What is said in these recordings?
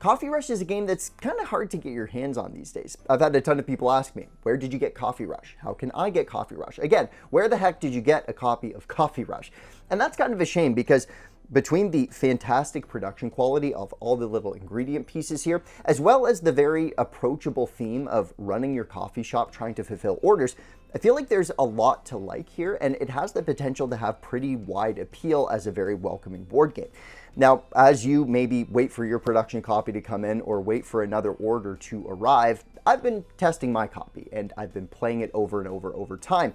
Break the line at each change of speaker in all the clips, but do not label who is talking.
Coffee Rush is a game that's kind of hard to get your hands on these days. I've had a ton of people ask me, where did you get Coffee Rush? How can I get Coffee Rush? Again, where the heck did you get a copy of Coffee Rush? And that's kind of a shame because between the fantastic production quality of all the little ingredient pieces here, as well as the very approachable theme of running your coffee shop trying to fulfill orders, I feel like there's a lot to like here, and it has the potential to have pretty wide appeal as a very welcoming board game. Now, as you maybe wait for your production copy to come in or wait for another order to arrive, I've been testing my copy and I've been playing it over and over time.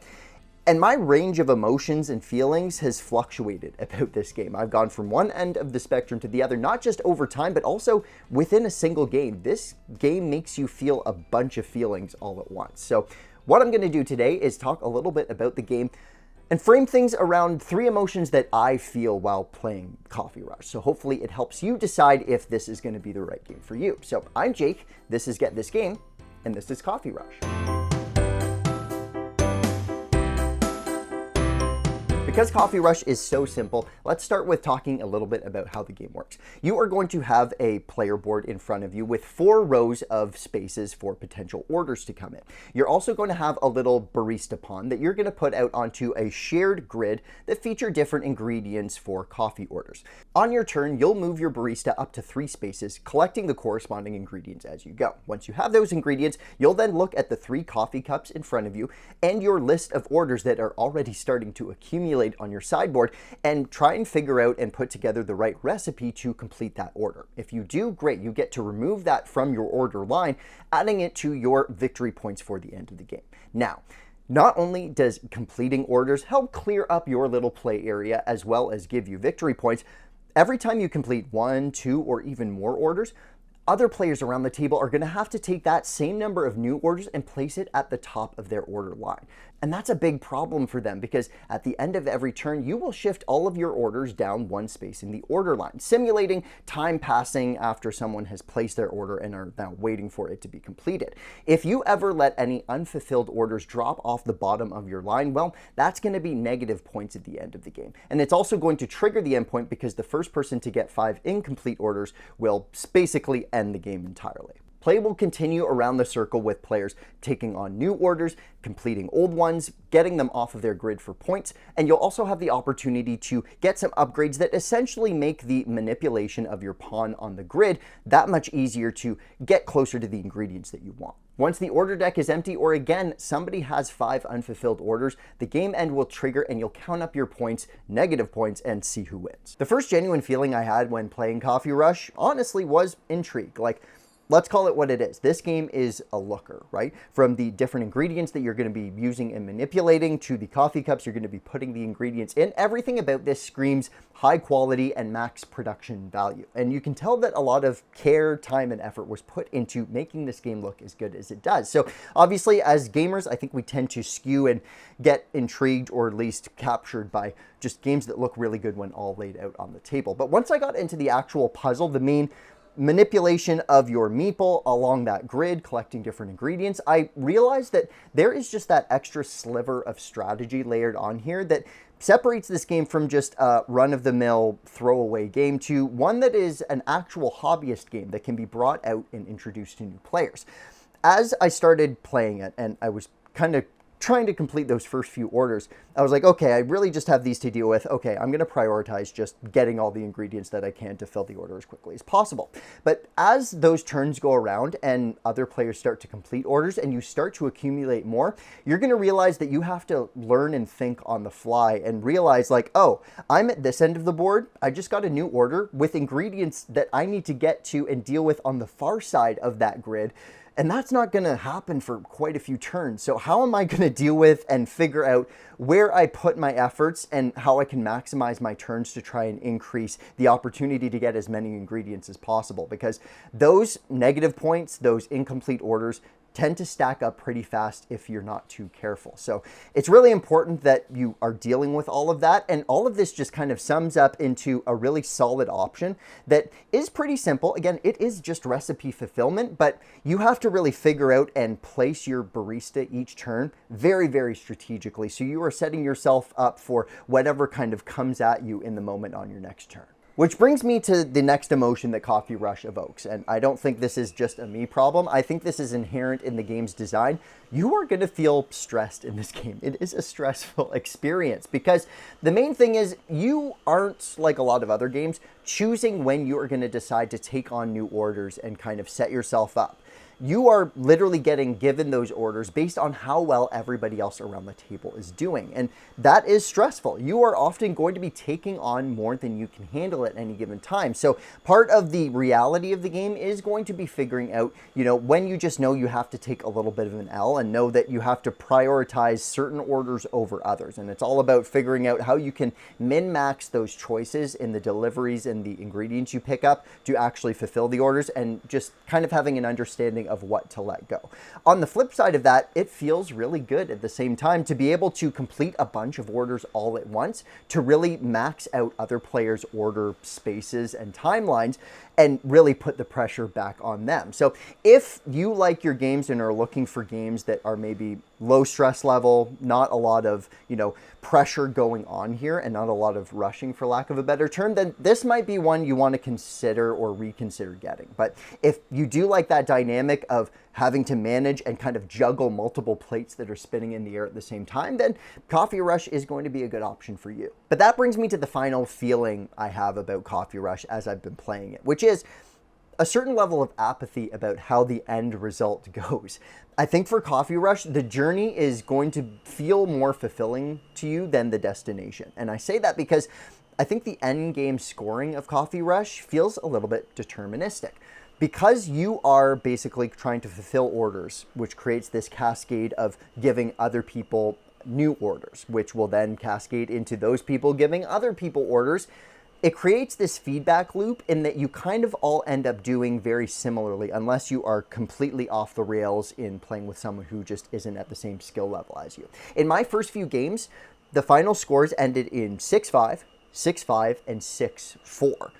And my range of emotions and feelings has fluctuated about this game. I've gone from one end of the spectrum to the other, not just over time, but also within a single game. This game makes you feel a bunch of feelings all at once. So what I'm going to do today is talk a little bit about the game and frame things around 3 emotions that I feel while playing Coffee Rush. So hopefully it helps you decide if this is going to be the right game for you. So I'm Jake, this is Get This Game, and this is Coffee Rush. Because Coffee Rush is so simple, let's start with talking a little bit about how the game works. You are going to have a player board in front of you with 4 rows of spaces for potential orders to come in. You're also going to have a little barista pond that you're going to put out onto a shared grid that feature different ingredients for coffee orders. On your turn, you'll move your barista up to 3 spaces, collecting the corresponding ingredients as you go. Once you have those ingredients, you'll then look at the 3 coffee cups in front of you and your list of orders that are already starting to accumulate on your sideboard and try and figure out and put together the right recipe to complete that order. If you do, great, you get to remove that from your order line, adding it to your victory points for the end of the game. Now, not only does completing orders help clear up your little play area as well as give you victory points, every time you complete 1, 2, or even more orders, other players around the table are going to have to take that same number of new orders and place it at the top of their order line. And that's a big problem for them because at the end of every turn, you will shift all of your orders down 1 space in the order line, simulating time passing after someone has placed their order and are now waiting for it to be completed. If you ever let any unfulfilled orders drop off the bottom of your line, well, that's going to be negative points at the end of the game. And it's also going to trigger the end point because the first person to get 5 incomplete orders will basically end the game entirely. Play will continue around the circle with players taking on new orders, completing old ones, getting them off of their grid for points, and you'll also have the opportunity to get some upgrades that essentially make the manipulation of your pawn on the grid that much easier to get closer to the ingredients that you want. Once the order deck is empty, or again, somebody has 5 unfulfilled orders, the game end will trigger and you'll count up your points, negative points, and see who wins. The first genuine feeling I had when playing Coffee Rush, honestly, was intrigue. Let's call it what it is. This game is a looker, right? From the different ingredients that you're going to be using and manipulating to the coffee cups you're going to be putting the ingredients in, everything about this screams high quality and max production value. And you can tell that a lot of care, time, and effort was put into making this game look as good as it does. So obviously, as gamers, I think we tend to skew and get intrigued or at least captured by just games that look really good when all laid out on the table. But once I got into the actual puzzle, the main manipulation of your meeple along that grid, collecting different ingredients, I realized that there is just that extra sliver of strategy layered on here that separates this game from just a run-of-the-mill throwaway game to one that is an actual hobbyist game that can be brought out and introduced to new players. As I started playing it, and I was kind of trying to complete those first few orders, I was like, okay, I really just have these to deal with. Okay, I'm going to prioritize just getting all the ingredients that I can to fill the order as quickly as possible. But as those turns go around and other players start to complete orders and you start to accumulate more, you're going to realize that you have to learn and think on the fly and realize like, oh, I'm at this end of the board. I just got a new order with ingredients that I need to get to and deal with on the far side of that grid. And that's not going to happen for quite a few turns. So how am I going to deal with and figure out where I put my efforts and how I can maximize my turns to try and increase the opportunity to get as many ingredients as possible? Because those negative points, those incomplete orders, tend to stack up pretty fast if you're not too careful. So it's really important that you are dealing with all of that. And all of this just kind of sums up into a really solid option that is pretty simple. Again, it is just recipe fulfillment, but you have to really figure out and place your barista each turn very, very strategically. So you are setting yourself up for whatever kind of comes at you in the moment on your next turn. Which brings me to the next emotion that Coffee Rush evokes. And I don't think this is just a me problem. I think this is inherent in the game's design. You are going to feel stressed in this game. It is a stressful experience because the main thing is you aren't, like a lot of other games, choosing when you are going to decide to take on new orders and kind of set yourself up. You are literally getting given those orders based on how well everybody else around the table is doing. And that is stressful. You are often going to be taking on more than you can handle at any given time. So part of the reality of the game is going to be figuring out, when you just know you have to take a little bit of an L and know that you have to prioritize certain orders over others. And it's all about figuring out how you can min-max those choices in the deliveries and the ingredients you pick up to actually fulfill the orders, and just kind of having an understanding of what to let go. On the flip side of that, it feels really good at the same time to be able to complete a bunch of orders all at once, to really max out other players' order spaces and timelines and really put the pressure back on them. So if you like your games and are looking for games that are maybe low stress level, not a lot of, pressure going on here and not a lot of rushing, for lack of a better term, then this might be one you want to consider or reconsider getting. But if you do like that dynamic of having to manage and kind of juggle multiple plates that are spinning in the air at the same time, then Coffee Rush is going to be a good option for you. But that brings me to the final feeling I have about Coffee Rush as I've been playing it, which is a certain level of apathy about how the end result goes. I think for Coffee Rush, the journey is going to feel more fulfilling to you than the destination. And I say that because I think the end game scoring of Coffee Rush feels a little bit deterministic. Because you are basically trying to fulfill orders, which creates this cascade of giving other people new orders, which will then cascade into those people giving other people orders. It creates this feedback loop in that you kind of all end up doing very similarly, unless you are completely off the rails in playing with someone who just isn't at the same skill level as you. In my first few games, the final scores ended in 6-5, 6-5, and 6-4.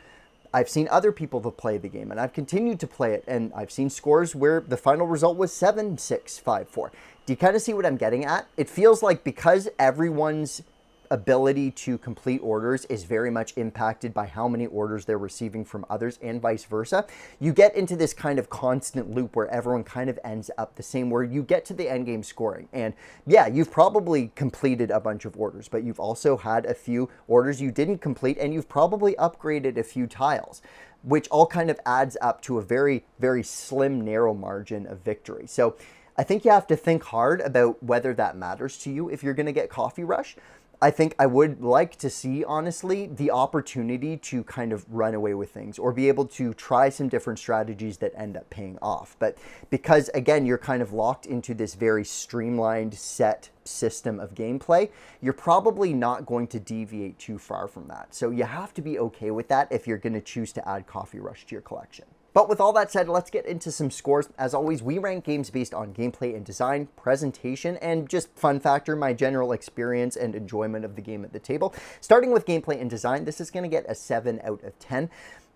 I've seen other people that play the game, and I've continued to play it, and I've seen scores where the final result was 7-6, 5-4. Do you kind of see what I'm getting at? It feels like because everyone's ability to complete orders is very much impacted by how many orders they're receiving from others and vice versa, you get into this kind of constant loop where everyone kind of ends up the same, where you get to the end game scoring. And yeah, you've probably completed a bunch of orders, but you've also had a few orders you didn't complete, and you've probably upgraded a few tiles, which all kind of adds up to a very, very slim, narrow margin of victory. So I think you have to think hard about whether that matters to you if you're going to get Coffee Rush. I think I would like to see, honestly, the opportunity to kind of run away with things or be able to try some different strategies that end up paying off. But because, again, you're kind of locked into this very streamlined set system of gameplay, you're probably not going to deviate too far from that. So you have to be okay with that if you're going to choose to add Coffee Rush to your collection. But with all that said, let's get into some scores. As always, we rank games based on gameplay and design, presentation, and just fun factor, my general experience and enjoyment of the game at the table. Starting with gameplay and design, this is going to get a 7 out of 10.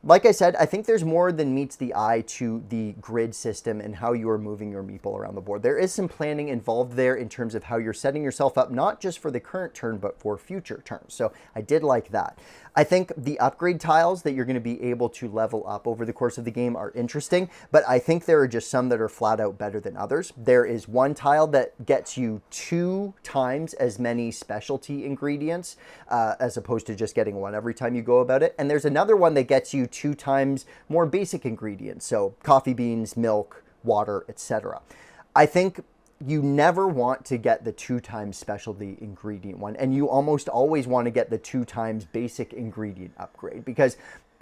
Like I said, I think there's more than meets the eye to the grid system and how you are moving your meeple around the board. There is some planning involved there in terms of how you're setting yourself up, not just for the current turn, but for future turns. So I did like that. I think the upgrade tiles that you're going to be able to level up over the course of the game are interesting, but I think there are just some that are flat out better than others. There is one tile that gets you 2 times as many specialty ingredients as opposed to just getting one every time you go about it. And there's another one that gets you 2 times more basic ingredients, so coffee beans, milk, water, etc. I think you never want to get the 2 times specialty ingredient one, and you almost always want to get the 2 times basic ingredient upgrade, because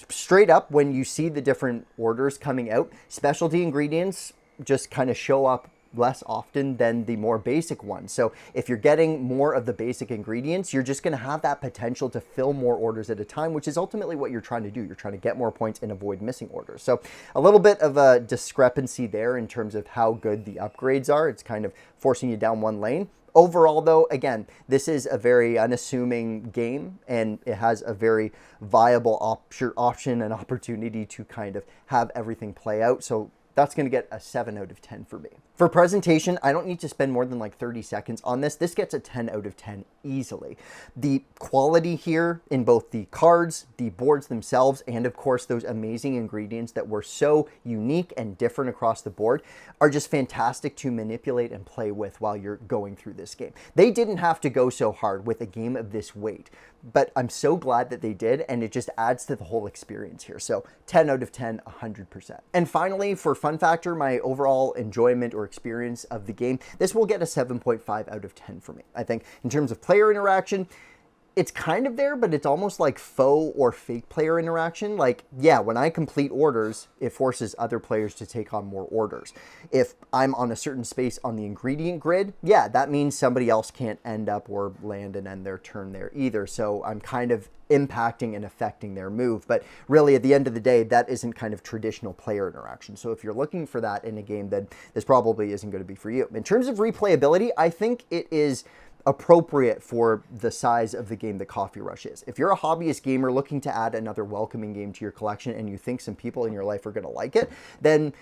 straight up, when you see the different orders coming out, specialty ingredients just kind of show up less often than the more basic ones. So if you're getting more of the basic ingredients, you're just going to have that potential to fill more orders at a time, which is ultimately what you're trying to do. You're trying to get more points and avoid missing orders. So a little bit of a discrepancy there in terms of how good the upgrades are. It's kind of forcing you down one lane. Overall, though, again, this is a very unassuming game, and it has a very viable option and opportunity to kind of have everything play out. So that's going to get a 7 out of 10 for me. For presentation, I don't need to spend more than like 30 seconds on this. This gets a 10 out of 10 easily. The quality here in both the cards, the boards themselves, and of course those amazing ingredients that were so unique and different across the board are just fantastic to manipulate and play with while you're going through this game. They didn't have to go so hard with a game of this weight, but I'm so glad that they did, and it just adds to the whole experience here. So 10 out of 10, 100%. And finally, for fun factor, my overall enjoyment or experience of the game, this will get a 7.5 out of 10 for me. I think in terms of player interaction, it's kind of there, but it's almost like faux or fake player interaction. Like, yeah, when I complete orders, it forces other players to take on more orders. If I'm on a certain space on the ingredient grid, yeah, that means somebody else can't end up or land and end their turn there either. So I'm kind of impacting and affecting their move. But really, at the end of the day, that isn't kind of traditional player interaction. So if you're looking for that in a game, then this probably isn't going to be for you. In terms of replayability, I think it is appropriate for the size of the game that Coffee Rush is. If you're a hobbyist gamer looking to add another welcoming game to your collection and you think some people in your life are going to like it, then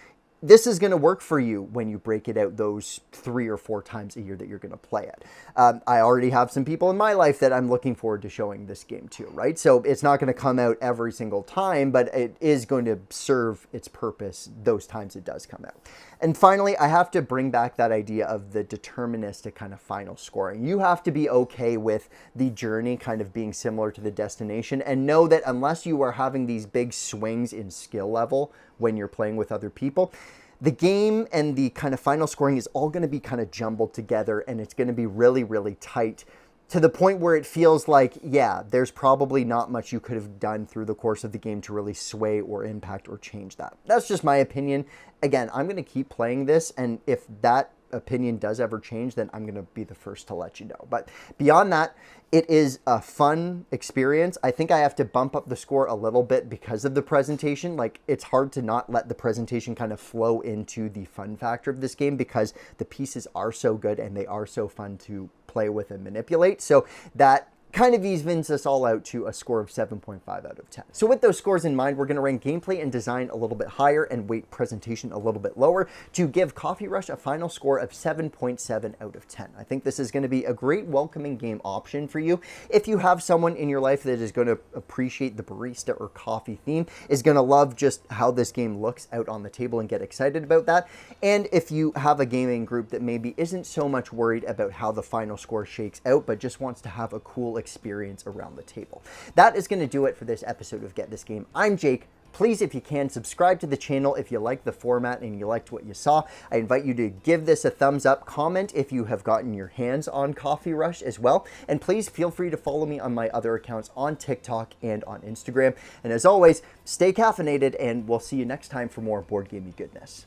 this is going to work for you when you break it out those 3 or 4 times a year that you're going to play it. I already have some people in my life that I'm looking forward to showing this game to, right? So it's not going to come out every single time, but it is going to serve its purpose those times it does come out. And finally, I have to bring back that idea of the deterministic kind of final scoring. You have to be okay with the journey kind of being similar to the destination, and know that unless you are having these big swings in skill level when you're playing with other people, the game and the kind of final scoring is all going to be kind of jumbled together, and it's going to be really, really tight, to the point where it feels like, yeah, there's probably not much you could have done through the course of the game to really sway or impact or change that. That's just my opinion. Again, I'm going to keep playing this, and if that opinion does ever change, then I'm going to be the first to let you know. But beyond that, it is a fun experience. I think I have to bump up the score a little bit because of the presentation. Like, it's hard to not let the presentation kind of flow into the fun factor of this game because the pieces are so good and they are so fun to play with and manipulate. So that kind of evens us all out to a score of 7.5 out of 10. So with those scores in mind, we're going to rank gameplay and design a little bit higher and weight presentation a little bit lower to give Coffee Rush a final score of 7.7 out of 10. I think this is going to be a great welcoming game option for you. If you have someone in your life that is going to appreciate the barista or coffee theme, is going to love just how this game looks out on the table and get excited about that. And if you have a gaming group that maybe isn't so much worried about how the final score shakes out, but just wants to have a cool experience around the table. That is going to do it for this episode of Get This Game. I'm Jake. Please, if you can, subscribe to the channel if you like the format and you liked what you saw. I invite you to give this a thumbs up, comment if you have gotten your hands on Coffee Rush as well, and please feel free to follow me on my other accounts on TikTok and on Instagram. And as always, stay caffeinated, and we'll see you next time for more board gaming goodness.